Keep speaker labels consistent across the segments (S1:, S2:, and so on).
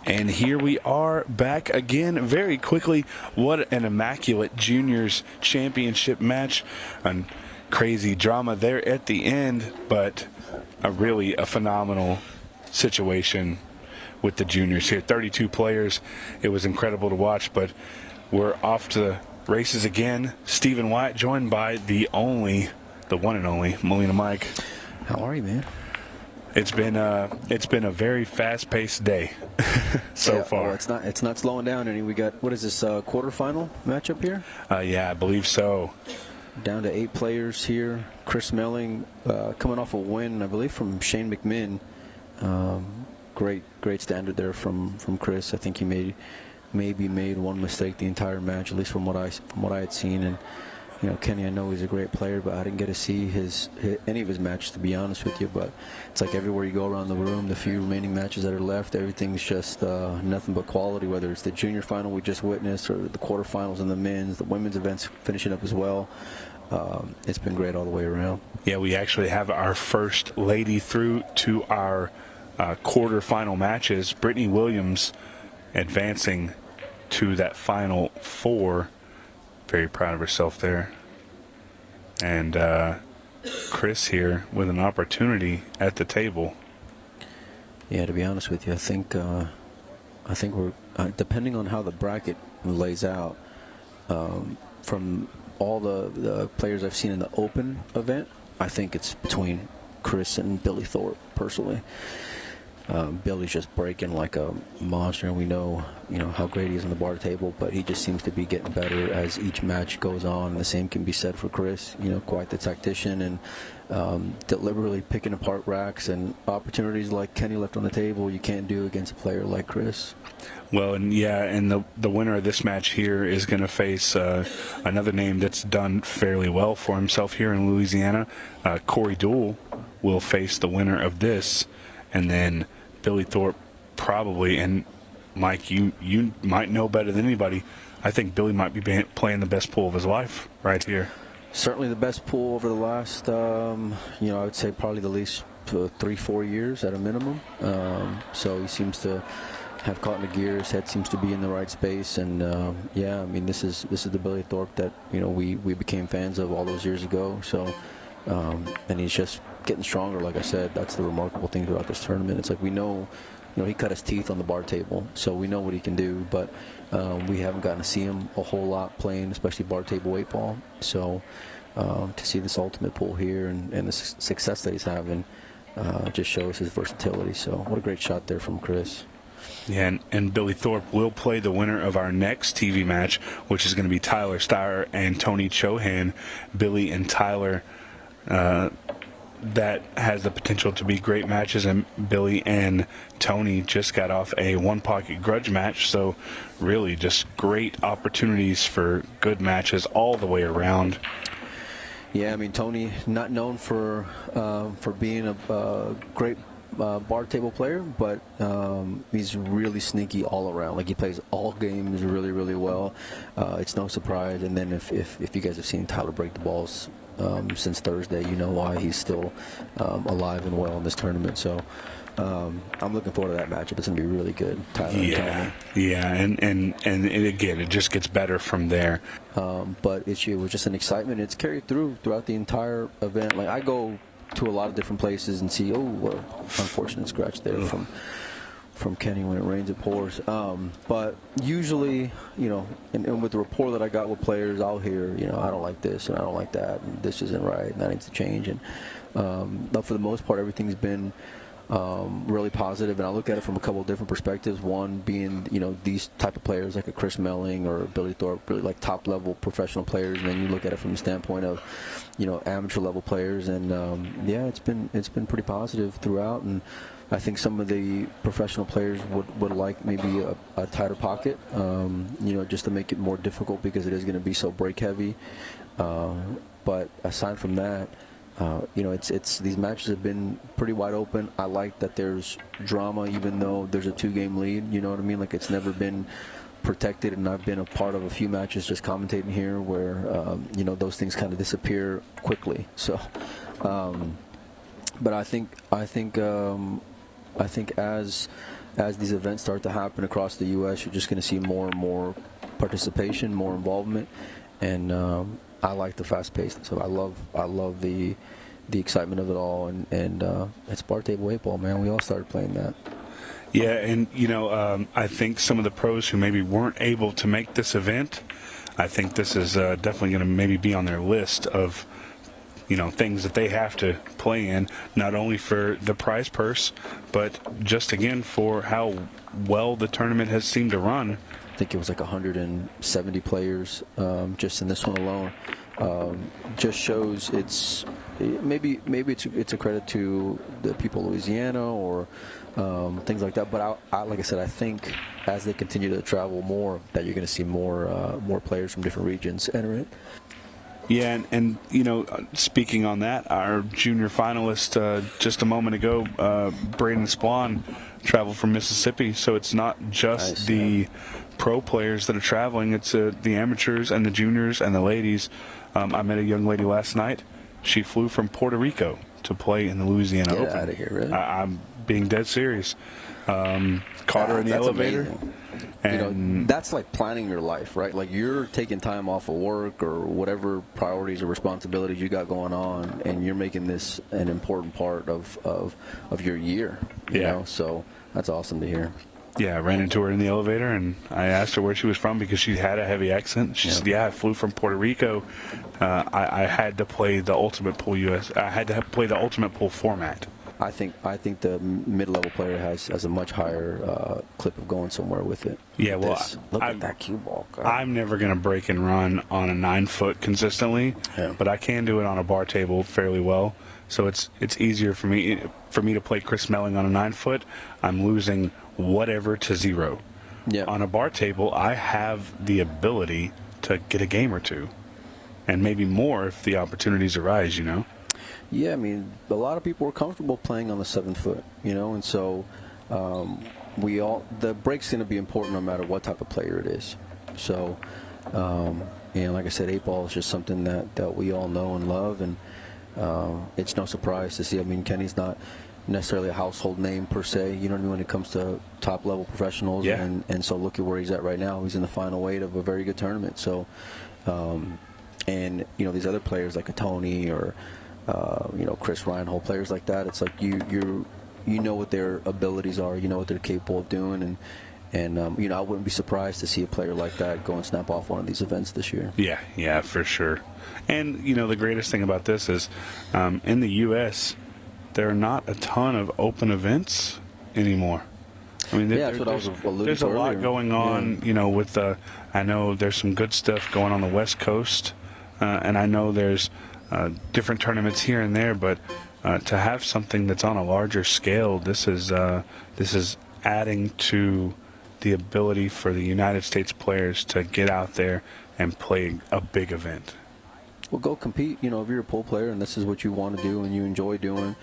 S1: And here we are back again very quickly. What an immaculate juniors championship match. And crazy drama there at the end, but really a phenomenal situation with the juniors here. 32 players. It was incredible to watch, but we're off to the races again. Stephen Wyatt joined by the one and only Melina Mike.
S2: How are you, man?
S1: It's been a very fast-paced day so far.
S2: Well, it's not slowing down any. We got, what is this, quarterfinal matchup here?
S1: Yeah, I believe so.
S2: Down to 8 players here. Chris Melling coming off a win, I believe, from Shane McMinn. Great standard there from Chris. I think he maybe made one mistake the entire match, at least from what I had seen. And you know, Kenny, I know he's a great player, but I didn't get to see any of his matches, to be honest with you. But it's like everywhere you go around the room, the few remaining matches that are left, everything's just nothing but quality, whether it's the junior final we just witnessed or the quarterfinals and the men's, the women's events finishing up as well. It's been great all the way around.
S1: Yeah, we actually have our first lady through to our quarterfinal matches. Brittany Williams advancing to that final 4. Very proud of herself there. And Chris here with an opportunity at the table.
S2: Yeah, to be honest with you, I think we're depending on how the bracket lays out. From all the players I've seen in the open event, I think it's between Chris and Billy Thorpe personally. Billy's just breaking like a monster, and we know, how great he is on the bar table, but he just seems to be getting better as each match goes on. And the same can be said for Chris, quite the tactician, and deliberately picking apart racks and opportunities like Kenny left on the table you can't do against a player like Chris.
S1: Well, and the winner of this match here is going to face another name that's done fairly well for himself here in Louisiana. Corey Dool will face the winner of this. And then Billy Thorpe probably, and Mike, you might know better than anybody, I think Billy might be playing the best pool of his life right here.
S2: Certainly the best pool over the last, I would say probably the least 3-4 years at a minimum. So he seems to have caught in the gear. His head seems to be in the right space. And, this is the Billy Thorpe that, we became fans of all those years ago. So, and he's just getting stronger. Like I said, that's the remarkable thing throughout this tournament. It's like we know, he cut his teeth on the bar table, so we know what he can do, but we haven't gotten to see him a whole lot playing, especially bar table 8 ball. So to see this ultimate pool here and the success that he's having just shows his versatility. So what a great shot there from Chris.
S1: Yeah, and Billy Thorpe will play the winner of our next TV match, which is going to be Tyler Steyer and Tony Chohan. Billy and Tyler, that has the potential to be great matches, and Billy and Tony just got off a one-pocket grudge match, so really just great opportunities for good matches all the way around.
S2: Yeah, Tony, not known for being a great bar table player, but he's really sneaky all around. Like, he plays all games really, really well. It's no surprise. And then if you guys have seen Tyler break the balls since Thursday, you know why he's still alive and well in this tournament. So I'm looking forward to that matchup. It's going to be really good. Tyler
S1: and again, it just gets better from there.
S2: But it was just an excitement. It's carried throughout the entire event. Like, I go to a lot of different places and see, unfortunate scratch there from Kenny. When it rains it pours. But usually, and with the rapport that I got with players, I'll hear, I don't like this and I don't like that and this isn't right and that needs to change. And but for the most part, everything's been really positive, and I look at it from a couple of different perspectives. One being, these type of players like a Chris Melling or Billy Thorpe, really like top level professional players, and then you look at it from the standpoint of, amateur level players. And it's been pretty positive throughout. And I think some of the professional players would like maybe a tighter pocket, just to make it more difficult because it is going to be so break heavy. But aside from that, it's these matches have been pretty wide open. I like that there's drama, even though there's a 2-game lead. You know what I mean? Like, it's never been protected, and I've been a part of a few matches just commentating here where those things kind of disappear quickly. So, but I think I think as these events start to happen across the U.S., you're just going to see more and more participation, more involvement, and I like the fast pace. So I love the excitement of it all, and it's bar table 8-ball, man. We all started playing that.
S1: Yeah, and I think some of the pros who maybe weren't able to make this event, I think this is definitely going to maybe be on their list of things that they have to play in, not only for the prize purse, but just again for how well the tournament has seemed to run.
S2: I think it was like 170 players just in this one alone. Just shows maybe it's a credit to the people of Louisiana or things like that. But like I said, I think as they continue to travel more, that you're going to see more players from different regions enter it.
S1: Yeah, and speaking on that, our junior finalist just a moment ago, Braden Splon, traveled from Mississippi. So it's not just the pro players that are traveling; it's the amateurs and the juniors and the ladies. I met a young lady last night. She flew from Puerto Rico to play in the Louisiana Open.
S2: Get out of here, really?
S1: I'm being dead serious. Caught her in the elevator.
S2: Amazing.
S1: And
S2: that's like planning your life, right? Like you're taking time off of work or whatever priorities or responsibilities you got going on, and you're making this an important part of your year. You know, so that's awesome to hear.
S1: Yeah, I ran into her in the elevator, and I asked her where she was from because she had a heavy accent. She said, "Yeah, I flew from Puerto Rico. I had to play the Ultimate Pool I had to play the Ultimate Pool format."
S2: I think the mid-level player has a much higher clip of going somewhere with it.
S1: Yeah, well,
S2: look at that cue ball. God.
S1: I'm never going to break and run on a 9-foot consistently, but I can do it on a bar table fairly well. So it's easier for me to play Chris Melling on a 9-foot. I'm losing whatever to 0.
S2: Yeah.
S1: On a bar table, I have the ability to get a game or two, and maybe more if the opportunities arise.
S2: Yeah, I mean, a lot of people are comfortable playing on the 7-foot, and so the break's going to be important no matter what type of player it is. So, and like I said, 8-ball is just something that we all know and love, and it's no surprise to see. I mean, Kenny's not necessarily a household name per se, when it comes to top-level professionals, and so look at where he's at right now. He's in the final 8 of a very good tournament. So, and these other players like a Tony or Chris Reinhold, players like that, it's like you know what their abilities are, what they're capable of doing, and I wouldn't be surprised to see a player like that go and snap off one of these events this year.
S1: Yeah, for sure. And the greatest thing about this is in the U.S. there are not a ton of open events anymore. I mean,
S2: that's what I was alluding to.
S1: There's a lot
S2: earlier.
S1: going on, with I know there's some good stuff going on the West Coast, and I know there's different tournaments here and there, but to have something that's on a larger scale, this is adding to the ability for the United States players to get out there and play a big event.
S2: Well, go compete. If you're a pool player and this is what you want to do and you enjoy doing.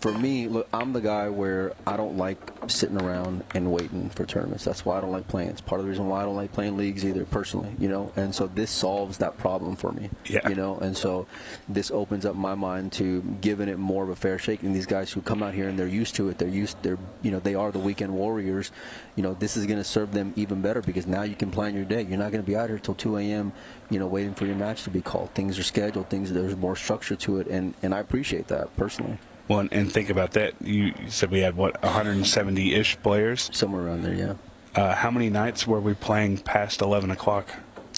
S2: For me, look, I'm the guy where I don't like sitting around and waiting for tournaments. That's why I don't like playing. It's part of the reason why I don't like playing leagues either, personally, And so this solves that problem for me, And so this opens up my mind to giving it more of a fair shake. And these guys who come out here and they're used to it, they are the weekend warriors. This is going to serve them even better because now you can plan your day. You're not going to be out here till 2 a.m., waiting for your match to be called. Things are scheduled. There's more structure to it, and I appreciate that personally.
S1: Well, and think about that. You said we had, 170-ish players?
S2: Somewhere around there, yeah.
S1: How many nights were we playing past 11 o'clock?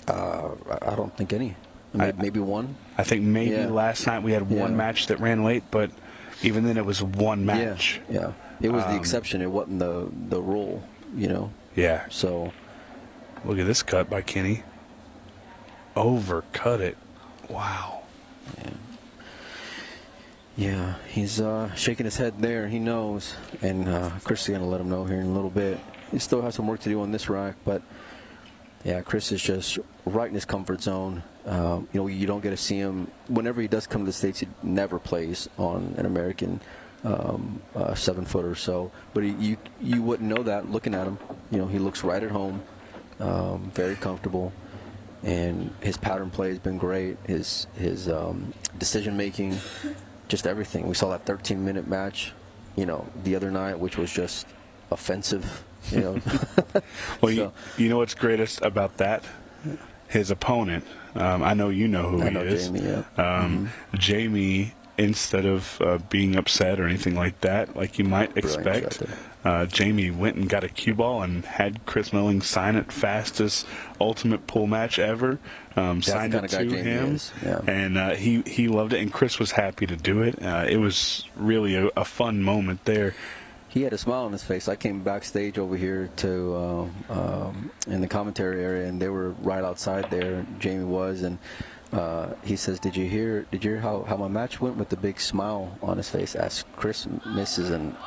S2: I don't think any. Maybe one.
S1: I think maybe last night we had one match that ran late, but even then it was one match.
S2: Yeah. It was the exception. It wasn't the rule,
S1: Yeah.
S2: So.
S1: Look at this cut by Kenny. Overcut it. Wow.
S2: Yeah, he's shaking his head there. He knows, and Chris is going to let him know here in a little bit. He still has some work to do on this rack, but yeah, Chris is just right in his comfort zone. You don't get to see him whenever he does come to the States. He never plays on an American 7-footer. So, but you wouldn't know that looking at him. He looks right at home, very comfortable. And his pattern play has been great. His decision making, just everything. We saw that 13-minute match the other night, which was just offensive.
S1: Well,
S2: So,
S1: you know what's greatest about that? His opponent. I know you know who
S2: I
S1: he
S2: know
S1: is.
S2: Jamie, yeah.
S1: Jamie, instead of being upset or anything like that, like you might expect, Jamie went and got a cue ball and had Chris Melling sign it. Fastest ultimate pool match ever. Signed it to him,
S2: yeah.
S1: and he loved it. And Chris was happy to do it. It was really a fun moment there.
S2: He had a smile on his face. I came backstage over here to in the commentary area, and they were right outside there. Jamie was, and he says, "Did you hear how my match went?" With the big smile on his face, as Chris misses an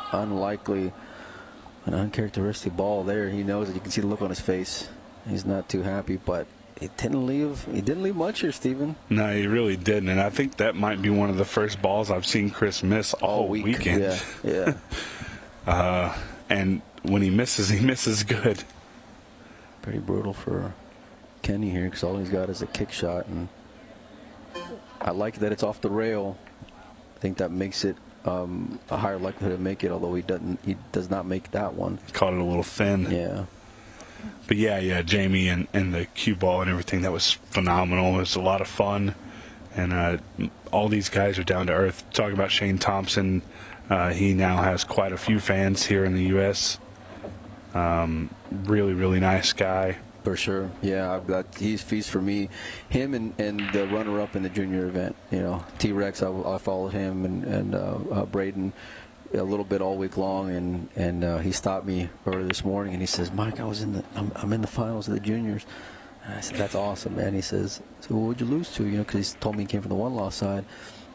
S2: uncharacteristic ball there. He knows it. You can see the look on his face. He's not too happy, but he didn't leave much here, Steven.
S1: No, he really didn't, and I think that might be one of the first balls I've seen Chris miss all weekend.
S2: Yeah.
S1: And when he misses good.
S2: Pretty brutal for Kenny here, because all he's got is a kick shot, and I like that it's off the rail. I think that makes it a higher likelihood to make it, although he does not make that one.
S1: Caught it a little thin.
S2: Yeah.
S1: But yeah, Jamie and the cue ball and everything, that was phenomenal. It was a lot of fun. And all these guys are down to earth. Talking about Shane Thompson, he now has quite a few fans here in the U.S. Really, really nice guy.
S2: For sure. Yeah, he's for me. Him and the runner-up in the junior event. T-Rex, I followed him and Braden a little bit all week long, and he stopped me early this morning, and he says, "Mike, I'm in the finals of the juniors." And I said, "That's awesome, man." He says, "So what would you lose to?" Because he told me he came from the one-loss side,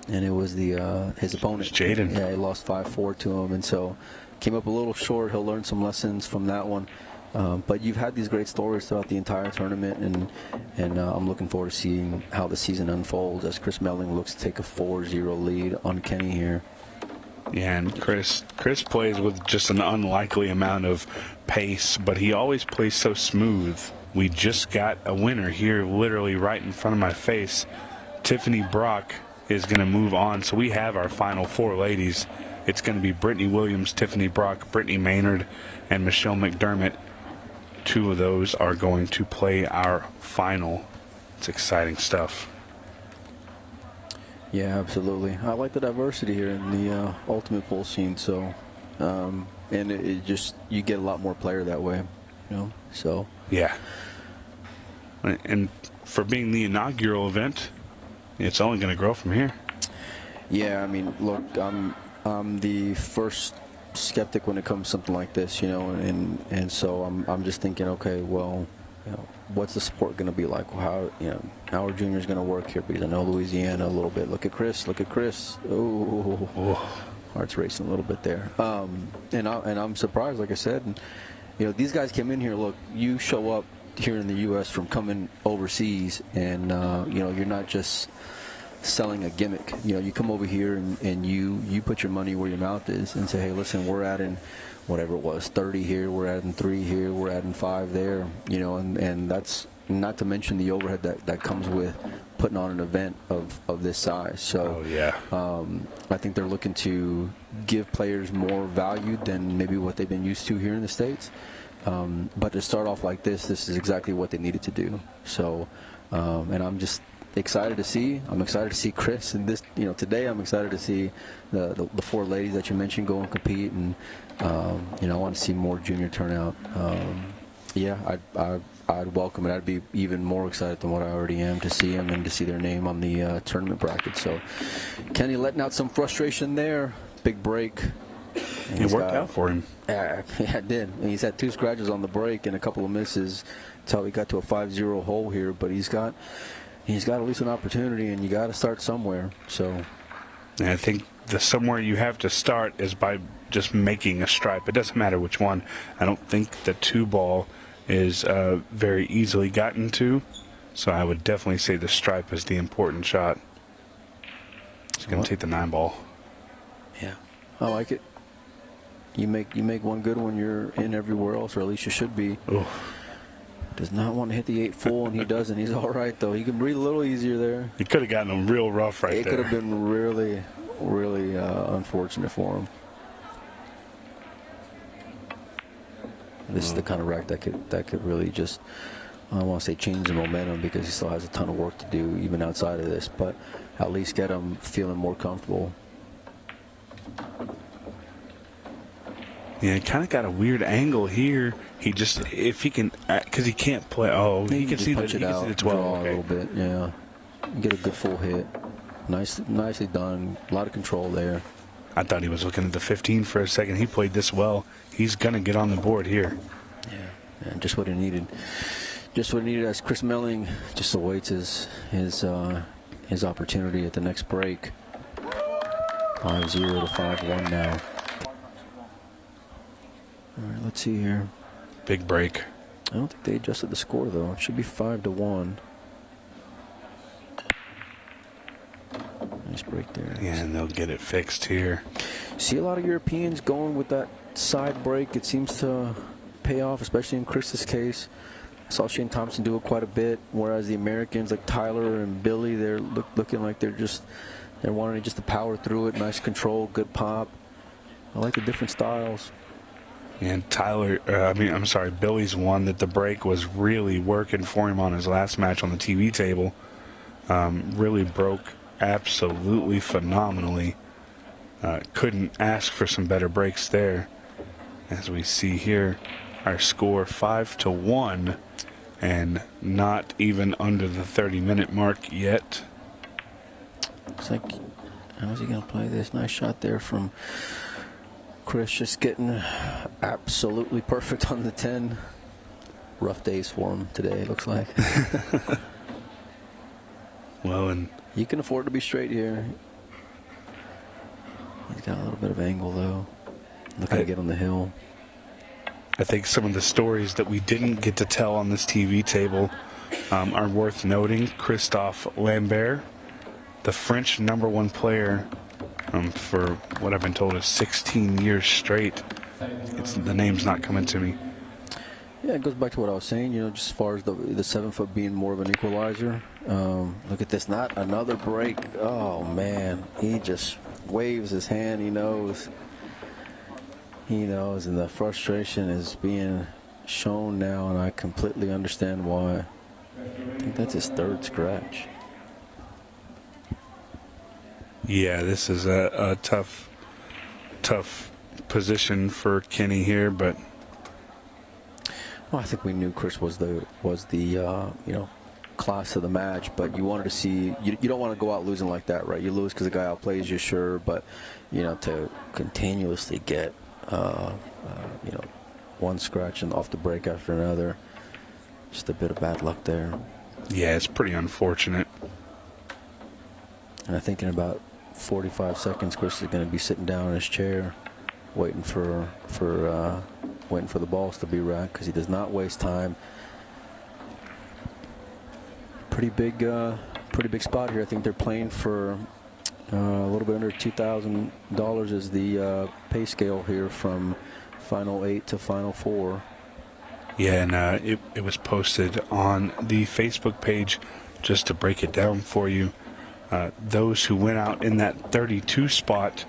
S2: and it was his opponent,
S1: Jaden.
S2: Yeah, he lost 5-4 to him, and so came up a little short. He'll learn some lessons from that one. But you've had these great stories throughout the entire tournament, and I'm looking forward to seeing how the season unfolds as Chris Melling looks to take a 4-0 lead on Kenny here.
S1: Yeah, and Chris plays with just an unlikely amount of pace, but he always plays so smooth. We just got a winner here literally right in front of my face. Tiffany Brock is going to move on, so we have our final 4 ladies. It's going to be Brittany Williams, Tiffany Brock, Brittany Maynard, and Michelle McDermott. 2 of those are going to play our final. It's exciting stuff.
S2: Yeah, absolutely. I like the diversity here in the ultimate pool scene. So, and it just, you get a lot more player that way, So.
S1: Yeah. And for being the inaugural event, it's only going to grow from here.
S2: Yeah, I mean, look, I'm the first skeptic when it comes to something like this, and so I'm just thinking, okay, well, what's the support going to be like? How are juniors going to work here? Because I know Louisiana a little bit. Look at Chris. Oh, heart's racing a little bit there. And I'm surprised, like I said. And, these guys came in here. Look, you show up here in the U.S. from coming overseas, and you're not just selling a gimmick. You come over here and you put your money where your mouth is and say, hey, listen, we're adding whatever it was, 30 here, we're adding 3 here, we're adding 5 there, and that's not to mention the overhead that comes with putting on an event of this size. So I think they're looking to give players more value than maybe what they've been used to here in the States. But to start off like this is exactly what they needed to do. So, and I'm just excited to see. I'm excited to see Chris and this. Today I'm excited to see the 4 ladies that you mentioned go and compete, and I want to see more junior turnout. I'd welcome it. I'd be even more excited than what I already am to see them and to see their name on the tournament bracket. So, Kenny letting out some frustration there. Big break.
S1: It worked out for him.
S2: Yeah, it did. And he's had 2 scratches on the break and a couple of misses until he got to a 5-0 hole here. But he's got at least an opportunity, and you got to start somewhere. So,
S1: and I think the somewhere you have to start is by just making a stripe. It doesn't matter which one. I don't think the 2-ball is very easily gotten to, so I would definitely say the stripe is the important shot. He's going to take the 9-ball.
S2: Yeah, I like it. You make one good one, you're in everywhere else, or at least you should be.
S1: Ooh.
S2: Does not want to hit the 8 full, and he doesn't. He's all right, though. He can breathe a little easier there.
S1: He could have gotten him real rough right there.
S2: It could have been really, really unfortunate for him. This is the kind of rack that could really just, I don't want to say change the momentum, because he still has a ton of work to do even outside of this, but at least get him feeling more comfortable.
S1: Yeah, kind of got a weird angle here. He just, if he can, because he can't play. Oh, he can see the 12.
S2: Draw
S1: Okay.
S2: a little bit, yeah. Get a good full hit. Nicely done. A lot of control there.
S1: I thought he was looking at the 15 for a second. He played this well. He's going to get on the board here.
S2: Yeah, just what he needed. Just what he needed as Chris Melling just awaits his opportunity at the next break. 5-0 to 5-1 now. All right, let's see here.
S1: Big break.
S2: I don't think they adjusted the score, though. It should be 5-1. Nice break there.
S1: Yeah, and they'll get it fixed here.
S2: See a lot of Europeans going with that side break. It seems to pay off, especially in Chris's case. I saw Shane Thompson do it quite a bit, whereas the Americans like Tyler and Billy, they're looking like they're wanting just to power through it. Nice control, good pop. I like the different styles.
S1: And Billy's one that the break was really working for him on his last match on the TV table. Really broke absolutely phenomenally. Couldn't ask for some better breaks there. As we see here, our score 5-1, and not even under the 30-minute mark yet.
S2: Looks like, how's he going to play this? Nice shot there from Chris, just getting absolutely perfect on the 10. Rough days for him today, it looks like.
S1: Well, and
S2: you can afford to be straight here. He's got a little bit of angle, though. Looking to get on the hill.
S1: I think some of the stories that we didn't get to tell on this TV table are worth noting. Christophe Lambert, the French #1 player for what I've been told is 16 years straight. The name's not coming to me.
S2: Yeah, it goes back to what I was saying, just as far as the 7 foot being more of an equalizer. Look at this, not another break. Oh, man. He just waves his hand. He knows. He knows, and the frustration is being shown now, and I completely understand why. I think that's his 3rd scratch.
S1: Yeah, this is a tough position for Kenny here, but
S2: well, I think we knew Chris was the class of the match, but you wanted to see, you don't want to go out losing like that, right? You lose because the guy outplays you, sure, but to continuously get one scratch and off the break after another, just a bit of bad luck there.
S1: Yeah, it's pretty unfortunate.
S2: And I think in about 45 seconds, Chris is going to be sitting down in his chair, waiting for the balls to be racked, because he does not waste time. Pretty big spot here. I think they're playing for a little bit under $2,000 is the pay scale here from Final 8 to Final 4.
S1: Yeah, and it was posted on the Facebook page. Just to break it down for you, those who went out in that 32 spot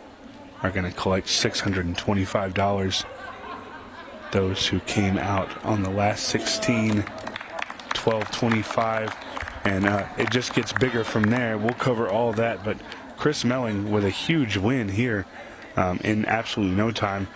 S1: are going to collect $625. Those who came out on the last 16, $1,225, and it just gets bigger from there. We'll cover all that, but Chris Melling with a huge win here in absolutely no time.